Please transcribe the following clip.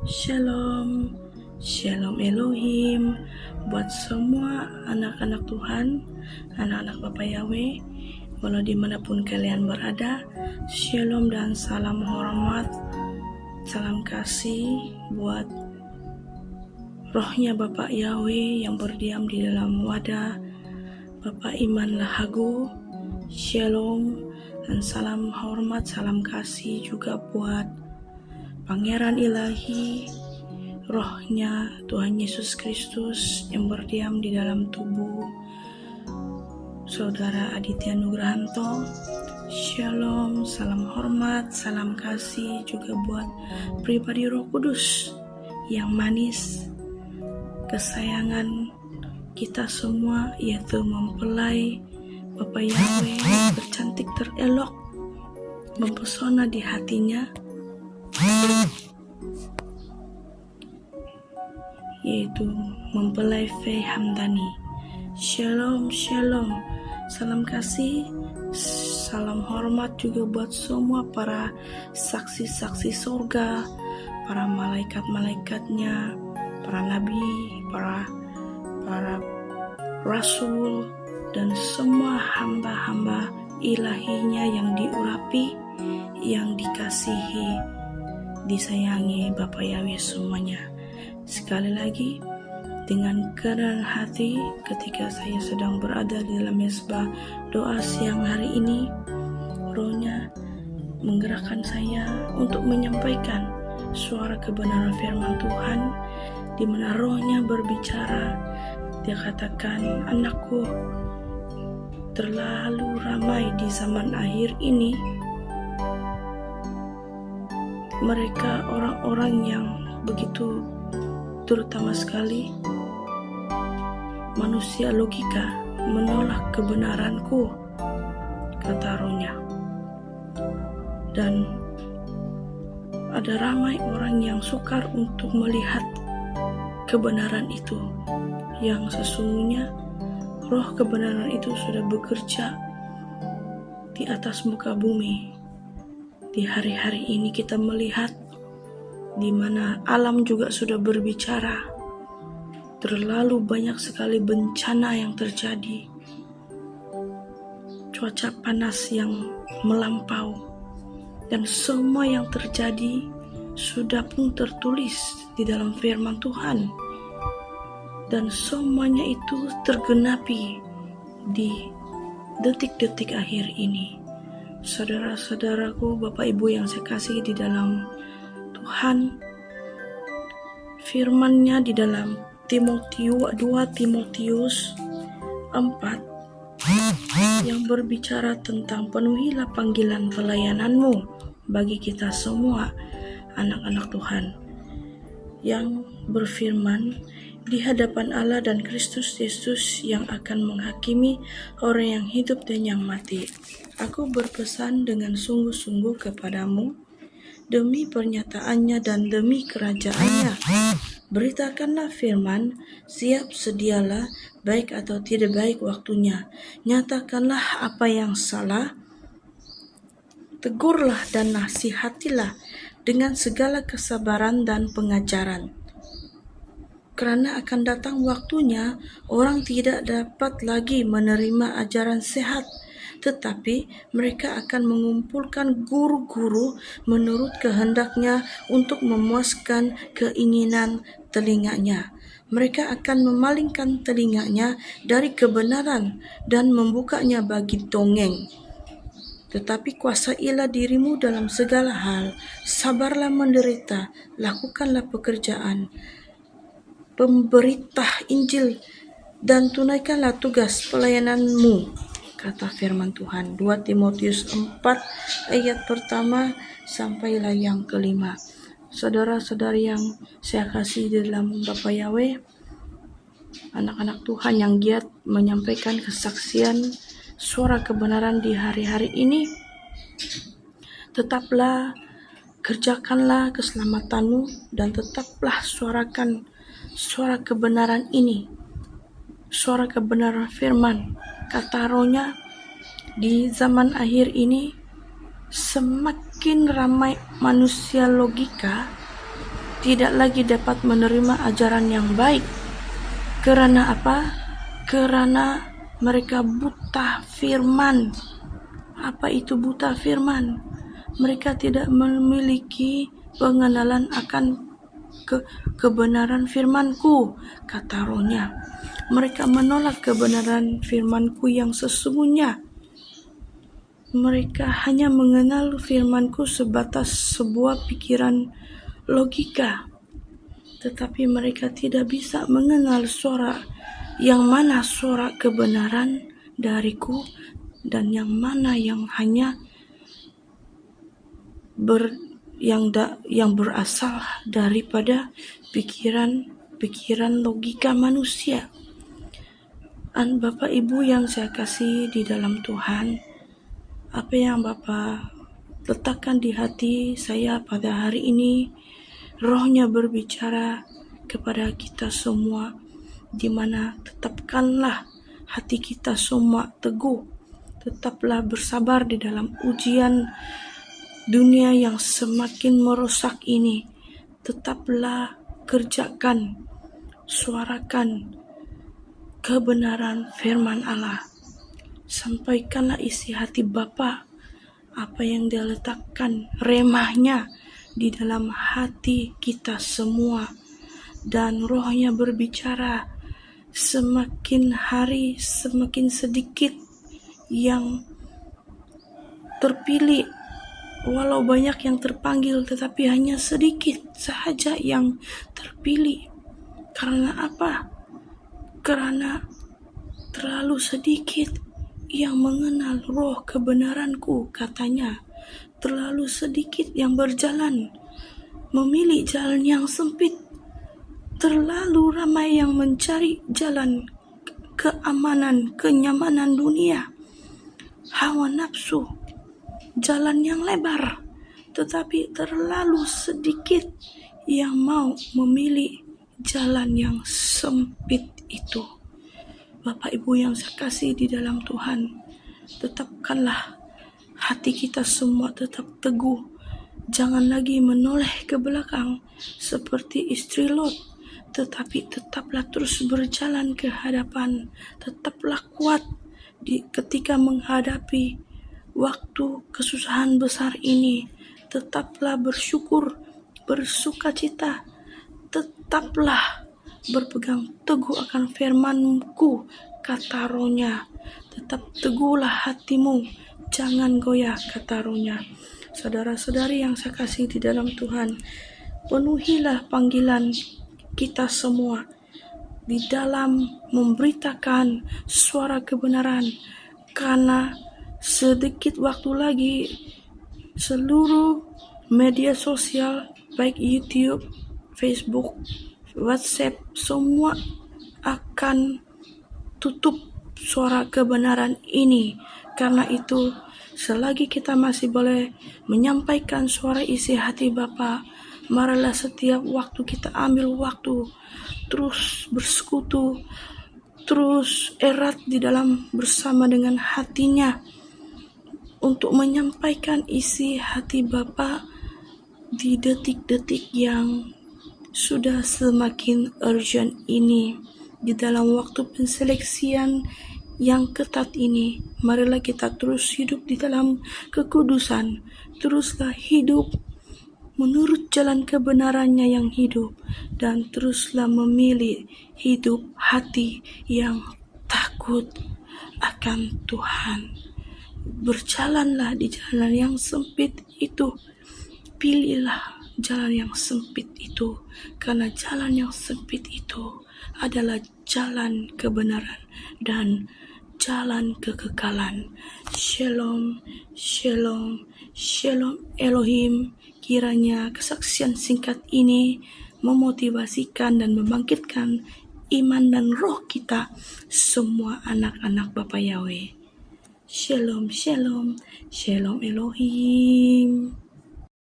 Shalom, Shalom Elohim buat semua anak-anak Tuhan, anak-anak Bapak Yahweh, walau dimanapun kalian berada. Shalom dan salam hormat, salam kasih buat rohnya Bapak Yahweh yang berdiam di dalam wadah Bapak Iman Lahagu. Shalom dan salam hormat, salam kasih juga buat Pangeran Ilahi, rohnya Tuhan Yesus Kristus yang berdiam di dalam tubuh Saudara Aditya Nugrahanto. Shalom, salam hormat, salam kasih juga buat pribadi Roh Kudus yang manis, kesayangan kita semua, yaitu mempelai Bapak Yahweh tercantik terelok, mempesona di hatinya, yaitu mempelai Faye Hamdani. Shalom, shalom, salam kasih, salam hormat juga buat semua para saksi-saksi surga, para malaikat-malaikatnya, para nabi, para rasul, dan semua hamba-hamba ilahinya yang diurapi, yang dikasihi, disayangi Bapak Yahweh semuanya. Sekali lagi, dengan kerendahan hati, ketika saya sedang berada di dalam mezbah doa siang hari ini, rohnya menggerakkan saya untuk menyampaikan suara kebenaran firman Tuhan, di mana rohnya berbicara. Dia katakan, anakku, terlalu ramai di zaman akhir ini mereka orang-orang yang begitu, terutama sekali manusia logika, menolak kebenaranku, kata rohnya. Dan ada ramai orang yang sukar untuk melihat kebenaran itu, yang sesungguhnya roh kebenaran itu sudah bekerja di atas muka bumi. Di hari-hari ini kita melihat di mana alam juga sudah berbicara. Terlalu banyak sekali bencana yang terjadi. Cuaca panas yang melampau. Dan semua yang terjadi sudah pun tertulis di dalam firman Tuhan. Dan semuanya itu tergenapi di detik-detik akhir ini. Saudara-saudaraku, Bapak Ibu yang saya kasih di dalam Tuhan, firman-Nya di dalam 2 Timotius 4 yang berbicara tentang penuhilah panggilan pelayananmu bagi kita semua anak-anak Tuhan, yang berfirman, di hadapan Allah dan Kristus Yesus yang akan menghakimi orang yang hidup dan yang mati. Aku berpesan dengan sungguh-sungguh kepadamu, demi pernyataannya dan demi kerajaannya. Beritakanlah firman, siap sedialah, baik atau tidak baik waktunya. Nyatakanlah apa yang salah, tegurlah dan nasihatilah dengan segala kesabaran dan pengajaran. Karena akan datang waktunya, orang tidak dapat lagi menerima ajaran sehat, tetapi mereka akan mengumpulkan guru-guru menurut kehendaknya untuk memuaskan keinginan telinganya. Mereka akan memalingkan telinganya dari kebenaran dan membukanya bagi dongeng. Tetapi kuasailah dirimu dalam segala hal, sabarlah menderita, lakukanlah pekerjaan, pemberita Injil, dan tunaikanlah tugas pelayananmu, kata firman Tuhan. 2 Timotius 4 ayat pertama sampailah yang kelima. Saudara-saudari yang saya kasih di dalam Bapak Yahweh, anak-anak Tuhan yang giat menyampaikan kesaksian suara kebenaran di hari-hari ini, tetaplah kerjakanlah keselamatanmu dan tetaplah suarakan suara kebenaran ini, suara kebenaran firman. Kata rohnya, di zaman akhir ini semakin ramai manusia logika tidak lagi dapat menerima ajaran yang baik. Karena apa? Karena mereka buta firman. Apa itu buta firman? Mereka tidak memiliki pengenalan akan kebenaran firman-Ku, kata Rohnya. Mereka menolak kebenaran firman-Ku yang sesungguhnya. Mereka hanya mengenal firman-Ku sebatas sebuah pikiran logika, tetapi mereka tidak bisa mengenal suara yang mana suara kebenaran dariku dan yang mana yang hanya yang berasal daripada pikiran logika manusia. Dan Bapak Ibu yang saya kasih di dalam Tuhan, apa yang Bapak letakkan di hati saya pada hari ini, Rohnya berbicara kepada kita semua, di mana tetapkanlah hati kita semua teguh, tetaplah bersabar di dalam ujian dunia yang semakin merusak ini. Tetaplah kerjakan, suarakan kebenaran firman Allah. Sampaikanlah isi hati Bapa, apa yang Dia letakkan remahnya di dalam hati kita semua. Dan Rohnya berbicara, semakin hari semakin sedikit yang terpilih. Walau banyak yang terpanggil, tetapi hanya sedikit saja yang terpilih. Karena apa? Karena terlalu sedikit yang mengenal roh kebenaran-Ku, katanya. Terlalu sedikit yang berjalan, memilih jalan yang sempit. Terlalu ramai yang mencari jalan keamanan, kenyamanan dunia, hawa nafsu, jalan yang lebar, tetapi terlalu sedikit yang mau memilih jalan yang sempit itu. Bapak Ibu yang saya kasih di dalam Tuhan, tetapkanlah hati kita semua tetap teguh. Jangan lagi menoleh ke belakang seperti istri Lot, tetapi tetaplah terus berjalan ke hadapan. Tetaplah kuat ketika menghadapi waktu kesusahan besar ini. Tetaplah bersyukur, bersukacita. Tetaplah berpegang teguh akan firman-Ku, kata Rohnya. Tetap teguhlah hatimu, jangan goyah, kata Rohnya. Saudara-saudari yang saya kasih di dalam Tuhan, penuhilah panggilan kita semua di dalam memberitakan suara kebenaran, karena sedikit waktu lagi seluruh media sosial, baik YouTube, Facebook, WhatsApp, semua akan tutup suara kebenaran ini. Karena itu, selagi kita masih boleh menyampaikan suara isi hati Bapa, marilah setiap waktu kita ambil waktu terus bersekutu, terus erat di dalam bersama dengan hatinya untuk menyampaikan isi hati Bapa di detik-detik yang sudah semakin urgent ini. Di dalam waktu penseleksian yang ketat ini, marilah kita terus hidup di dalam kekudusan. Teruslah hidup menurut jalan kebenarannya yang hidup, dan teruslah memilih hidup hati yang takut akan Tuhan. Berjalanlah di jalan yang sempit itu. Pilihlah jalan yang sempit itu, karena jalan yang sempit itu adalah jalan kebenaran dan jalan kekekalan. Shalom, shalom, shalom Elohim. Kiranya kesaksian singkat ini memotivasikan dan membangkitkan iman dan roh kita semua anak-anak Bapa Yahweh. Shalom, shalom, shalom Elohim.